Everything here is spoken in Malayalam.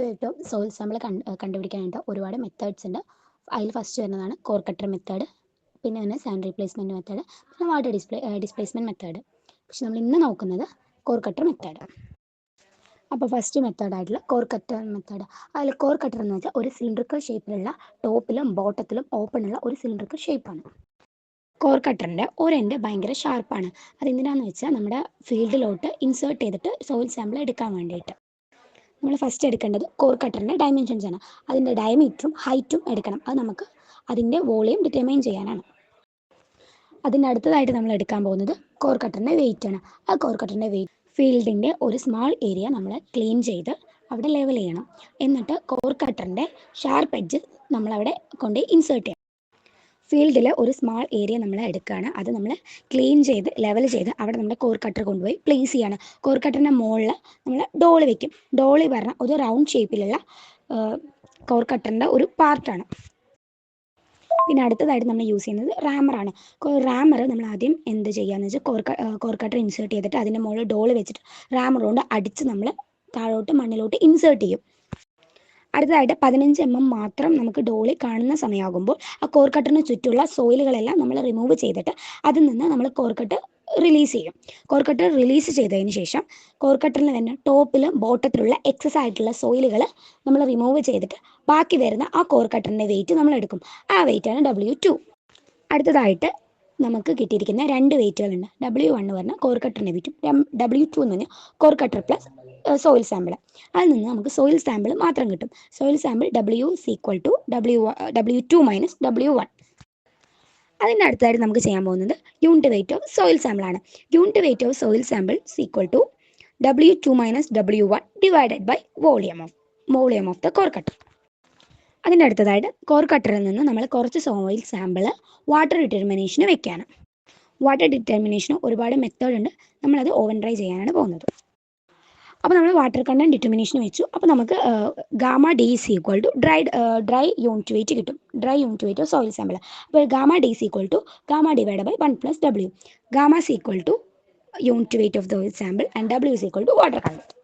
ഏറ്റവും സോയിൽ സാമ്പിൾ കണ്ടുപിടിക്കാനായിട്ട് ഒരുപാട് മെത്തേഡ്സ് ഉണ്ട്. അതിൽ ഫസ്റ്റ് വരുന്നതാണ് കോർ കട്ടർ മെത്തേഡ്, പിന്നെ തന്നെ സാൻഡ് റീപ്ലേസ്മെൻറ്റ് മെത്തേഡ്, പിന്നെ വാട്ടർ ഡിസ്പ്ലേസ്മെൻറ്റ് മെത്തേഡ്. പക്ഷെ നമ്മൾ ഇന്ന് നോക്കുന്നത് കോർ കട്ടർ മെത്തേഡ്. അപ്പോൾ ഫസ്റ്റ് മെത്തേഡായിട്ടുള്ള കോർ കട്ടർ മെത്തേഡ്. അതിൽ കോർ കട്ടർ എന്ന് വെച്ചാൽ ഒരു സിലിണ്ടറിക്കൽ ഷേപ്പിലുള്ള ടോപ്പിലും ബോട്ടത്തിലും ഓപ്പണുള്ള ഒരു സിലിണ്ടറിക്കൽ ഷേപ്പാണ്. കോർ കട്ടറിൻ്റെ ഒരെൻഡ് ഭയങ്കര ഷാർപ്പാണ്. അതെന്തിനാണെന്ന് വെച്ചാൽ നമ്മുടെ ഫീൽഡിലോട്ട് ഇൻസേർട്ട് ചെയ്തിട്ട് സോയിൽ സാമ്പിൾ എടുക്കാൻ വേണ്ടിയിട്ട്. നമ്മൾ ഫസ്റ്റ് എടുക്കേണ്ടത് കോർ കട്ടറിൻ്റെ ഡയമെൻഷൻസ് ആണ്. അതിൻ്റെ ഡയമീറ്ററും ഹൈറ്റും എടുക്കണം. അത് നമുക്ക് അതിൻ്റെ വോളിയം ഡിറ്റർമൈൻ ചെയ്യാനാണ്. അതിൻ്റെ അടുത്തതായിട്ട് നമ്മൾ എടുക്കാൻ പോകുന്നത് കോർ കട്ടറിൻ്റെ വെയിറ്റ് ആണ്. ആ കോർ കട്ടറിൻ്റെ വെയിറ്റ് ഫീൽഡിൻ്റെ ഒരു സ്മാൾ ഏരിയ നമ്മൾ ക്ലീൻ ചെയ്ത് അവിടെ ലെവൽ ചെയ്യണം. എന്നിട്ട് കോർ കട്ടറിൻ്റെ ഷാർപ്പ് എഡ്ജ് നമ്മളവിടെ കൊണ്ട് ഇൻസേർട്ട് ചെയ്യണം. ഫീൽഡിൽ ഒരു സ്മാൾ ഏരിയ നമ്മൾ എടുക്കുകയാണ്. അത് നമ്മൾ ക്ലീൻ ചെയ്ത് ലെവൽ ചെയ്ത് അവിടെ നമ്മുടെ കോർ കട്ടർ കൊണ്ടുപോയി പ്ലേസ് ചെയ്യാണ്. കോർ കട്ടറിൻ്റെ മുകളിൽ നമ്മൾ ഡോളി വെക്കും. ഡോളി പറഞ്ഞാൽ ഒരു റൗണ്ട് ഷേപ്പിലുള്ള കോർ കട്ടറിൻ്റെ ഒരു പാർട്ടാണ്. പിന്നെ അടുത്തതായിട്ട് നമ്മൾ യൂസ് ചെയ്യുന്നത് റാമറാണ്. റാമർ നമ്മൾ ആദ്യം എന്ത് ചെയ്യുകയെന്ന് വെച്ചാൽ കോർ കട്ടർ ഇൻസേർട്ട് ചെയ്തിട്ട് അതിൻ്റെ മുകളിൽ ഡോളി വെച്ചിട്ട് റാമർ കൊണ്ട് അടിച്ച് നമ്മൾ താഴോട്ട് മണ്ണിലോട്ട് ഇൻസേർട്ട് ചെയ്യും. അടുത്തതായിട്ട് 15 mm മാത്രം നമുക്ക് ഡോളി കാണുന്ന സമയമാകുമ്പോൾ ആ കോർ കട്ടറിന് ചുറ്റുമുള്ള സോയിലുകളെല്ലാം നമ്മൾ റിമൂവ് ചെയ്തിട്ട് അതിൽ നിന്ന് നമ്മൾ കോർ കട്ടർ റിലീസ് ചെയ്യും. കോർ കട്ടർ റിലീസ് ചെയ്തതിന് ശേഷം കോർ കട്ടറിൽ തന്നെ ടോപ്പിലും ബോട്ടത്തിലുള്ള എക്സസ് ആയിട്ടുള്ള സോയിലുകൾ നമ്മൾ റിമൂവ് ചെയ്തിട്ട് ബാക്കി വരുന്ന ആ കോർ കട്ടറിൻ്റെ വെയിറ്റ് നമ്മൾ എടുക്കും. ആ വെയിറ്റാണ് W2. അടുത്തതായിട്ട് നമുക്ക് കിട്ടിയിരിക്കുന്ന 2 വെയിറ്റുകളുണ്ട്. W1 പറഞ്ഞാൽ കോർ കട്ടറിൻ്റെ വെയിറ്റും W2 എന്ന് പറഞ്ഞാൽ core cutter plus soil sample. അതിൽ നിന്ന് നമുക്ക് സോയിൽ സാമ്പിൾ മാത്രം കിട്ടും. Soil sample W is equal to W2 minus W1. അതിൻ്റെ അടുത്തായിട്ട് നമുക്ക് ചെയ്യാൻ പോകുന്നത് unit weight of soil sample ആണ്. Unit weight of soil sample is equal to W2 minus W1 divided by volume of the core cutter. അതിൻ്റെ അടുത്തതായിട്ട് കോർ കട്ടറിൽ നിന്ന് നമ്മൾ കുറച്ച് സോയിൽ സാമ്പിൾ വാട്ടർ ഡിറ്റർമിനേഷന് വെക്കാണ്. വാട്ടർ ഡിറ്റർമിനേഷന് ഒരുപാട് മെത്തേഡ് ഉണ്ട്. നമ്മളത് ഓവൻ ഡ്രൈ ചെയ്യാനാണ് പോകുന്നത്. അപ്പോൾ നമ്മൾ വാട്ടർ കണ്ടന്റ് ഡിറ്റർമിനേഷൻ വെച്ചു. അപ്പോൾ നമുക്ക് gamma D is equal to dry unit weight കിട്ടും. Dry unit weight of soil sample. അപ്പോൾ gamma D is equal to gamma divide by 1 + W. Gamma is equal to unit weight of the soil sample and W is equal to water content.